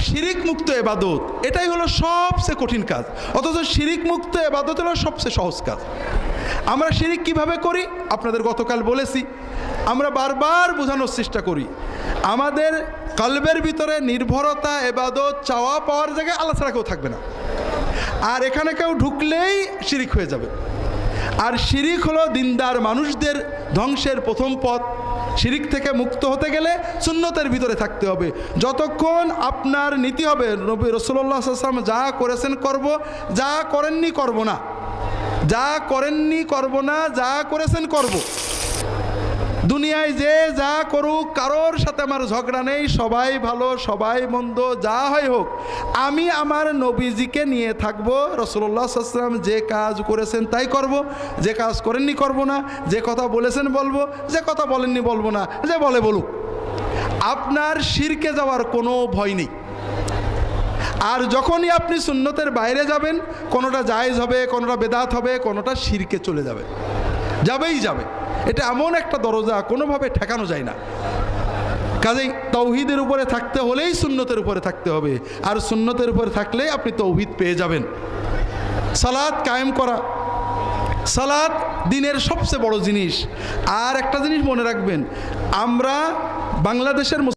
শিরিক মুক্ত ইবাদত এটাই হলো সবচেয়ে কঠিন কাজ, অথচ শিরিক মুক্ত ইবাদত হলো সবচেয়ে সহজ কাজ। আমরা শিরিক কিভাবে করি আপনাদের গতকাল বলেছি, আমরা বারবার বোঝানোর চেষ্টা করি। আমাদের কলবের ভিতরে নির্ভরতা, ইবাদত, চাওয়া পাওয়ার জায়গায় আল্লাহ ছাড়া কেউ থাকবে না, আর এখানে কেউ ঢুকলেই শিরিক হয়ে যাবে। আর শিরিক হলো দিনদার মানুষদের ধ্বংসের প্রথম পথ। শিরিক থেকে মুক্ত হতে গেলে সুন্নতের ভিতরে থাকতে হবে। যতক্ষণ আপনার নীতি হবে নবী রাসূলুল্লাহ সাল্লাল্লাহু আলাইহি ওয়াসাল্লাম যা করেছেন করব, যা করেননি করব না, যা করেননি করব না, যা করেছেন করব। দুনিয়ায় যে যা করুক কারোর সাথে আমার ঝগড়া নেই, সবাই ভালো সবাই মন্দ যা হয় হোক, আমি আমার নবীজিকে নিয়ে থাকবো। রাসূলুল্লাহ সাল্লাল্লাহু আলাইহি ওয়াসাল্লাম যে কাজ করেছেন তাই করব, যে কাজ করেননি করব না, যে কথা বলেছেন বলবো, যে কথা বলেননি বলবো না, যে বলে বলুক। আপনার শিরকে যাওয়ার কোনো ভয় নেই। আর যখনই আপনি সুন্নতের বাইরে যাবেন, কোনোটা জায়েজ হবে, কোনোটা বেদাত হবে, কোনোটা শিরকে চলে যাবে, যাবেই যাবে। এটা এমন একটা দরজা কোনোভাবে ঠেকানো যায় না। কাজেই তৌহিদের উপরে থাকতে হলেই সুন্নতের উপরে থাকতে হবে, আর সুন্নতের উপরে থাকলেই আপনি তৌহিদ পেয়ে যাবেন। সালাত কায়েম করা, সালাত দিনের সবচেয়ে বড় জিনিস। আর একটা জিনিস মনে রাখবেন, আমরা বাংলাদেশের